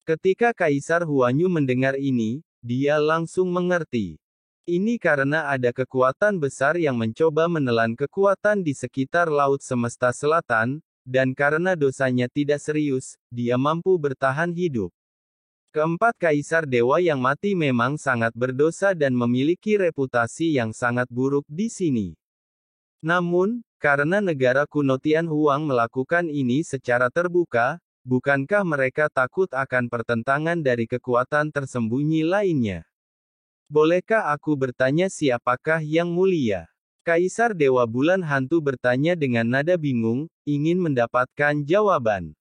Ketika Kaisar Huanyu mendengar ini, dia langsung mengerti. Ini karena ada kekuatan besar yang mencoba menelan kekuatan di sekitar Laut Semesta Selatan, dan karena dosanya tidak serius, dia mampu bertahan hidup. Keempat Kaisar Dewa yang mati memang sangat berdosa dan memiliki reputasi yang sangat buruk di sini. Namun, karena negara kuno Tianhuang melakukan ini secara terbuka, bukankah mereka takut akan pertentangan dari kekuatan tersembunyi lainnya? Bolehkah aku bertanya siapakah yang mulia? Kaisar Dewa Bulan Hantu bertanya dengan nada bingung, ingin mendapatkan jawaban.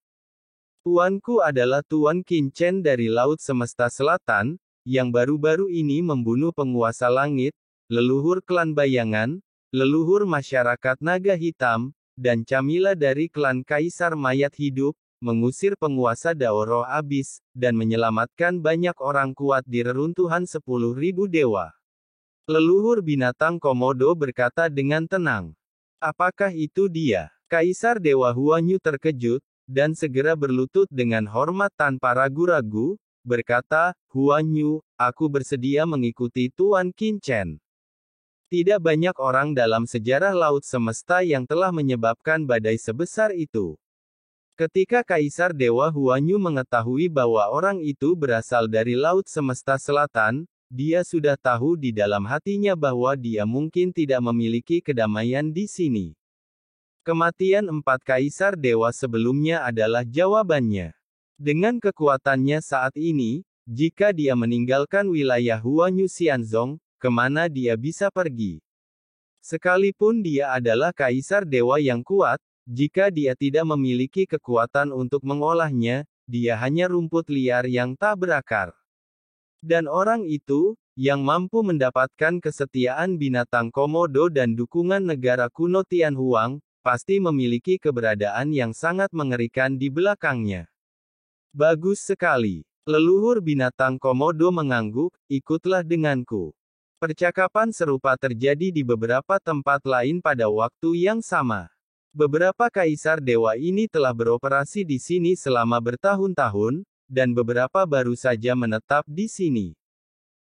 Tuanku adalah Tuan Qin Chen dari Laut Semesta Selatan, yang baru-baru ini membunuh penguasa langit, leluhur klan bayangan, leluhur masyarakat naga hitam, dan Camilla dari klan Kaisar Mayat Hidup, mengusir penguasa Daoro Abis, dan menyelamatkan banyak orang kuat di reruntuhan 10.000 dewa. Leluhur binatang Komodo berkata dengan tenang. Apakah itu dia? Kaisar Dewa Huanyu terkejut, dan segera berlutut dengan hormat tanpa ragu-ragu, berkata, Huanyu, aku bersedia mengikuti Tuan Qin Chen. Tidak banyak orang dalam sejarah Laut Semesta yang telah menyebabkan badai sebesar itu. Ketika Kaisar Dewa Huanyu mengetahui bahwa orang itu berasal dari Laut Semesta Selatan, dia sudah tahu di dalam hatinya bahwa dia mungkin tidak memiliki kedamaian di sini. Kematian empat Kaisar Dewa sebelumnya adalah jawabannya. Dengan kekuatannya saat ini, jika dia meninggalkan wilayah Huanyu Xianzong, kemana dia bisa pergi? Sekalipun dia adalah Kaisar Dewa yang kuat, jika dia tidak memiliki kekuatan untuk mengolahnya, dia hanya rumput liar yang tak berakar. Dan orang itu, yang mampu mendapatkan kesetiaan binatang Komodo dan dukungan negara kuno Tianhuang, pasti memiliki keberadaan yang sangat mengerikan di belakangnya. Bagus sekali. Leluhur binatang Komodo mengangguk, ikutlah denganku. Percakapan serupa terjadi di beberapa tempat lain pada waktu yang sama. Beberapa Kaisar Dewa ini telah beroperasi di sini selama bertahun-tahun, dan beberapa baru saja menetap di sini.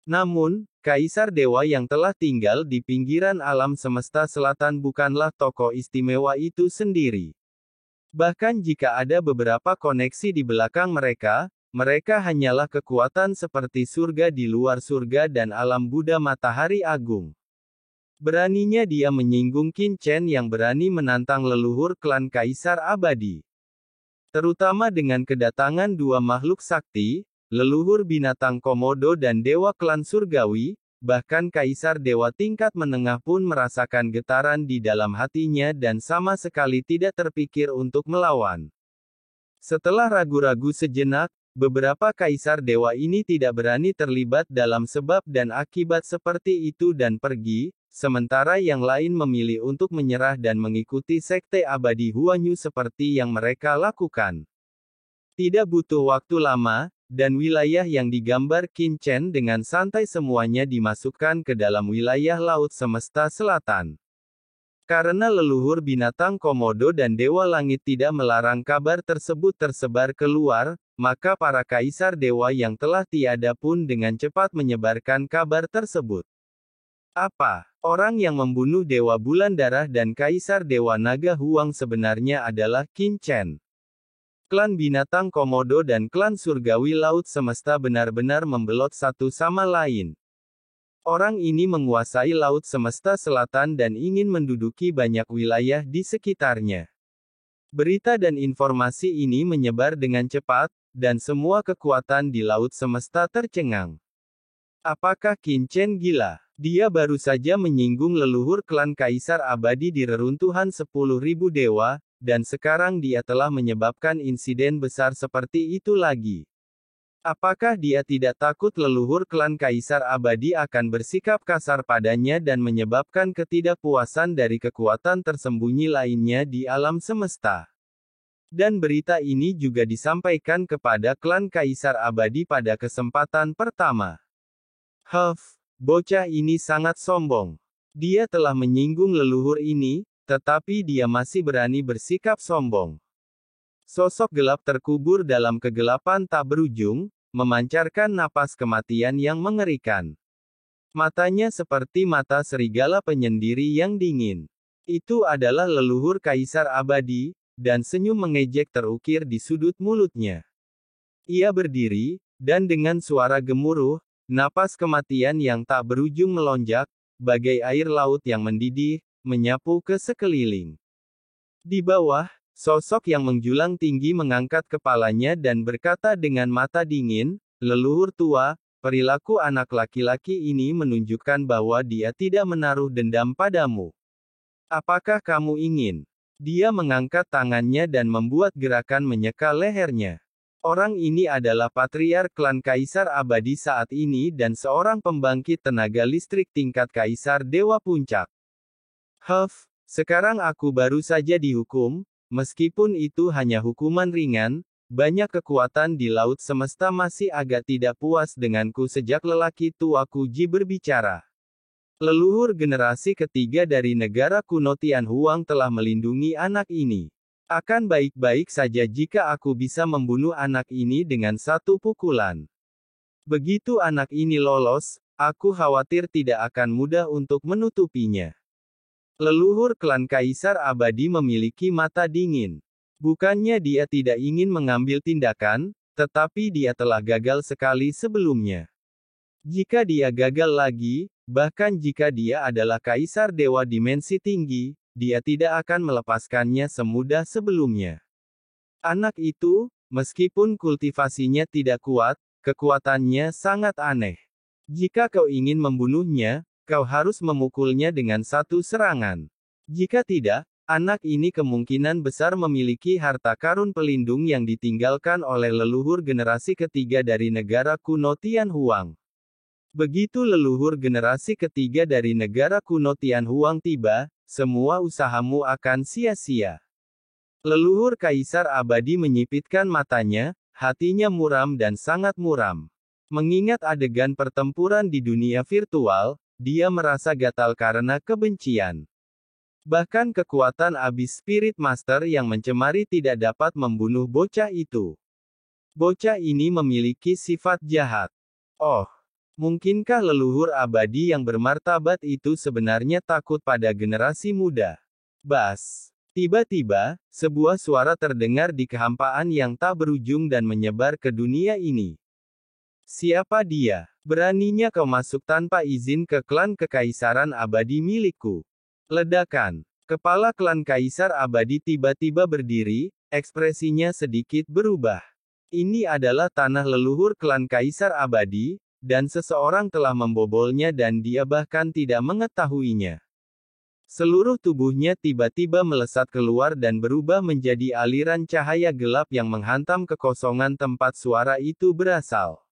Namun, Kaisar Dewa yang telah tinggal di pinggiran alam semesta selatan bukanlah tokoh istimewa itu sendiri. Bahkan jika ada beberapa koneksi di belakang mereka, mereka hanyalah kekuatan seperti surga di luar surga dan alam Buddha Matahari Agung. Beraninya dia menyinggung Qin Chen yang berani menantang leluhur klan Kaisar Abadi. Terutama dengan kedatangan dua makhluk sakti, leluhur binatang Komodo dan Dewa Klan Surgawi, bahkan Kaisar Dewa tingkat menengah pun merasakan getaran di dalam hatinya dan sama sekali tidak terpikir untuk melawan. Setelah ragu-ragu sejenak, beberapa Kaisar Dewa ini tidak berani terlibat dalam sebab dan akibat seperti itu dan pergi, sementara yang lain memilih untuk menyerah dan mengikuti Sekte Abadi Huanyu seperti yang mereka lakukan. Tidak butuh waktu lama, dan wilayah yang digambar Qin Chen dengan santai semuanya dimasukkan ke dalam wilayah Laut Semesta Selatan. Karena leluhur binatang Komodo dan Dewa Langit tidak melarang kabar tersebut tersebar keluar, maka para Kaisar Dewa yang telah tiada pun dengan cepat menyebarkan kabar tersebut. Apa? Orang yang membunuh Dewa Bulan Darah dan Kaisar Dewa Naga Huang sebenarnya adalah Qin Chen. Klan binatang Komodo dan klan surgawi Laut Semesta benar-benar membelot satu sama lain. Orang ini menguasai Laut Semesta Selatan dan ingin menduduki banyak wilayah di sekitarnya. Berita dan informasi ini menyebar dengan cepat, dan semua kekuatan di Laut Semesta tercengang. Apakah Qin Chen gila? Dia baru saja menyinggung leluhur klan Kaisar Abadi di reruntuhan 10.000 dewa, dan sekarang dia telah menyebabkan insiden besar seperti itu lagi. Apakah dia tidak takut leluhur klan Kaisar Abadi akan bersikap kasar padanya dan menyebabkan ketidakpuasan dari kekuatan tersembunyi lainnya di alam semesta? Dan berita ini juga disampaikan kepada klan Kaisar Abadi pada kesempatan pertama. Bocah ini sangat sombong. Dia telah menyinggung leluhur ini, tetapi dia masih berani bersikap sombong. Sosok gelap terkubur dalam kegelapan tak berujung, memancarkan napas kematian yang mengerikan. Matanya seperti mata serigala penyendiri yang dingin. Itu adalah leluhur kaisar abadi, dan senyum mengejek terukir di sudut mulutnya. Ia berdiri, dan dengan suara gemuruh, napas kematian yang tak berujung melonjak, bagai air laut yang mendidih, menyapu ke sekeliling. Di bawah, sosok yang menjulang tinggi mengangkat kepalanya dan berkata dengan mata dingin, "Leluhur tua, perilaku anak laki-laki ini menunjukkan bahwa dia tidak menaruh dendam padamu. Apakah kamu ingin?" Dia mengangkat tangannya dan membuat gerakan menyeka lehernya. Orang ini adalah patriark klan Kaisar Abadi saat ini dan seorang pembangkit tenaga listrik tingkat Kaisar Dewa Puncak. Sekarang aku baru saja dihukum, meskipun itu hanya hukuman ringan, banyak kekuatan di laut semesta masih agak tidak puas denganku sejak lelaki tua Kuji berbicara. Leluhur generasi ketiga dari negara kuno Tianhuang telah melindungi anak ini. Akan baik-baik saja jika aku bisa membunuh anak ini dengan satu pukulan. Begitu anak ini lolos, aku khawatir tidak akan mudah untuk menutupinya. Leluhur klan Kaisar Abadi memiliki mata dingin. Bukannya dia tidak ingin mengambil tindakan, tetapi dia telah gagal sekali sebelumnya. Jika dia gagal lagi, bahkan jika dia adalah Kaisar Dewa Dimensi Tinggi, dia tidak akan melepaskannya semudah sebelumnya. Anak itu, meskipun kultivasinya tidak kuat, kekuatannya sangat aneh. Jika kau ingin membunuhnya, kau harus memukulnya dengan satu serangan. Jika tidak, anak ini kemungkinan besar memiliki harta karun pelindung yang ditinggalkan oleh leluhur generasi ketiga dari negara kuno Tianhuang. Begitu leluhur generasi ketiga dari negara kuno Tianhuang tiba, semua usahamu akan sia-sia. Leluhur Kaisar Abadi menyipitkan matanya, hatinya muram dan sangat muram. Mengingat adegan pertempuran di dunia virtual, dia merasa gatal karena kebencian. Bahkan kekuatan abis Spirit Master yang mencemari tidak dapat membunuh bocah itu. Bocah ini memiliki sifat jahat. Oh, mungkinkah leluhur abadi yang bermartabat itu sebenarnya takut pada generasi muda? Bas. Tiba-tiba, sebuah suara terdengar di kehampaan yang tak berujung dan menyebar ke dunia ini. Siapa dia? Beraninya kau masuk tanpa izin ke klan kekaisaran abadi milikku. Ledakan. Kepala klan Kaisar Abadi tiba-tiba berdiri, ekspresinya sedikit berubah. Ini adalah tanah leluhur klan Kaisar Abadi, dan seseorang telah membobolnya dan dia bahkan tidak mengetahuinya. Seluruh tubuhnya tiba-tiba melesat keluar dan berubah menjadi aliran cahaya gelap yang menghantam kekosongan tempat suara itu berasal.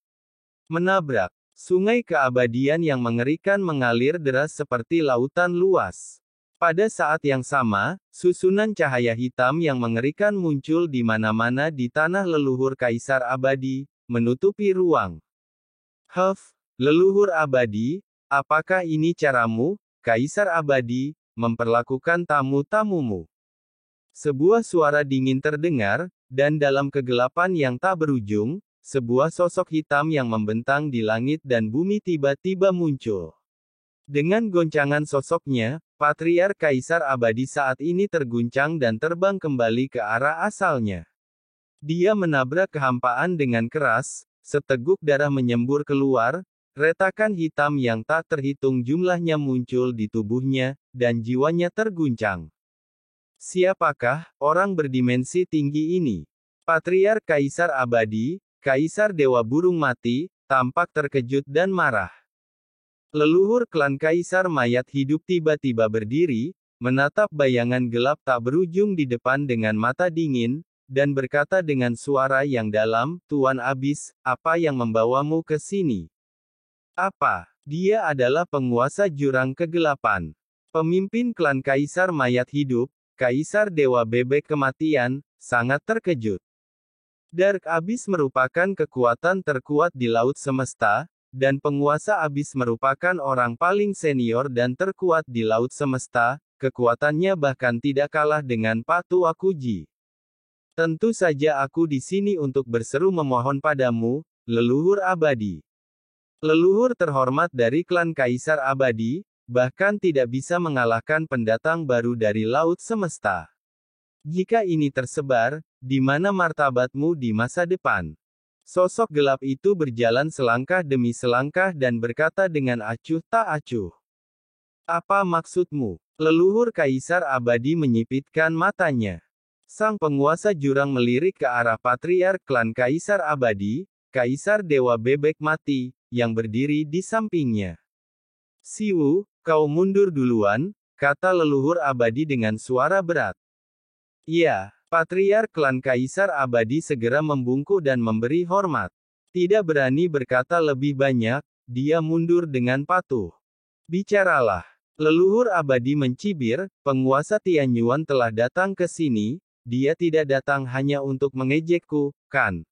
Menabrak. Sungai keabadian yang mengerikan mengalir deras seperti lautan luas. Pada saat yang sama, susunan cahaya hitam yang mengerikan muncul di mana-mana di tanah leluhur Kaisar Abadi, menutupi ruang. Leluhur abadi, apakah ini caramu, Kaisar Abadi, memperlakukan tamu-tamumu? Sebuah suara dingin terdengar, dan dalam kegelapan yang tak berujung, sebuah sosok hitam yang membentang di langit dan bumi tiba-tiba muncul. Dengan goncangan sosoknya, Patriark Kaisar Abadi saat ini terguncang dan terbang kembali ke arah asalnya. Dia menabrak kehampaan dengan keras, seteguk darah menyembur keluar, retakan hitam yang tak terhitung jumlahnya muncul di tubuhnya, dan jiwanya terguncang. Siapakah orang berdimensi tinggi ini? Patriark Kaisar Abadi, Kaisar Dewa Burung Mati, tampak terkejut dan marah. Leluhur klan Kaisar Mayat Hidup tiba-tiba berdiri, menatap bayangan gelap tak berujung di depan dengan mata dingin, dan berkata dengan suara yang dalam, "Tuan Abis, apa yang membawamu ke sini?" Apa? Dia adalah penguasa jurang kegelapan. Pemimpin klan Kaisar Mayat Hidup, Kaisar Dewa Bebek Kematian, sangat terkejut. Dark Abyss merupakan kekuatan terkuat di laut semesta, dan penguasa Abyss merupakan orang paling senior dan terkuat di laut semesta, kekuatannya bahkan tidak kalah dengan Patua Kuji. Tentu saja aku di sini untuk berseru memohon padamu, leluhur abadi. Leluhur terhormat dari klan Kaisar Abadi, bahkan tidak bisa mengalahkan pendatang baru dari Laut Semesta. Jika ini tersebar, di mana martabatmu di masa depan? Sosok gelap itu berjalan selangkah demi selangkah dan berkata dengan acuh tak acuh. Apa maksudmu? Leluhur Kaisar Abadi menyipitkan matanya. Sang penguasa jurang melirik ke arah patriark klan Kaisar Abadi, Kaisar Dewa Bebek Mati, yang berdiri di sampingnya. Siwu, kau mundur duluan, kata leluhur abadi dengan suara berat. Iya, patriark klan Kaisar Abadi segera membungkuk dan memberi hormat. Tidak berani berkata lebih banyak, dia mundur dengan patuh. Bicaralah. Leluhur abadi mencibir, penguasa Tianyuan telah datang ke sini, dia tidak datang hanya untuk mengejekku, kan?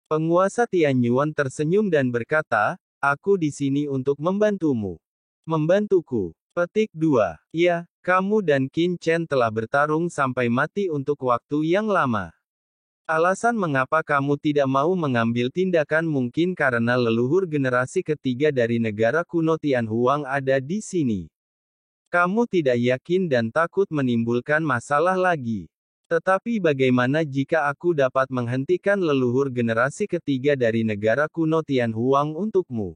Penguasa Tianyuan tersenyum dan berkata, aku di sini untuk membantumu. Membantuku. Petik 2. Ya, kamu dan Qin Chen telah bertarung sampai mati untuk waktu yang lama. Alasan mengapa kamu tidak mau mengambil tindakan mungkin karena leluhur generasi ketiga dari negara kuno Tianhuang ada di sini. Kamu tidak yakin dan takut menimbulkan masalah lagi. Tetapi bagaimana jika aku dapat menghentikan leluhur generasi ketiga dari negara kuno Tianhuang untukmu?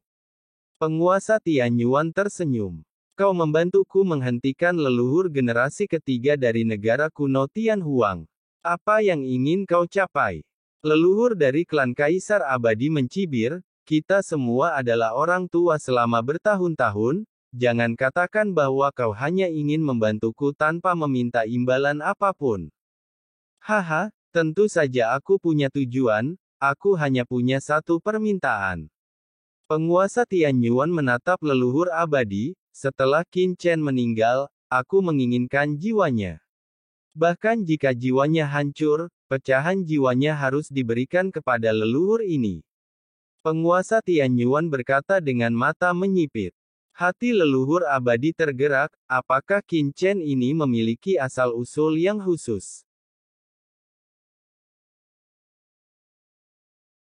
Penguasa Tianyuan tersenyum. Kau membantuku menghentikan leluhur generasi ketiga dari negara kuno Tianhuang. Apa yang ingin kau capai? Leluhur dari klan Kaisar Abadi mencibir, kita semua adalah orang tua selama bertahun-tahun, jangan katakan bahwa kau hanya ingin membantuku tanpa meminta imbalan apapun. Haha, tentu saja aku punya tujuan, aku hanya punya satu permintaan. Penguasa Tianyuan menatap leluhur abadi, setelah Qin Chen meninggal, aku menginginkan jiwanya. Bahkan jika jiwanya hancur, pecahan jiwanya harus diberikan kepada leluhur ini. Penguasa Tianyuan berkata dengan mata menyipit. Hati leluhur abadi tergerak, apakah Qin Chen ini memiliki asal-usul yang khusus?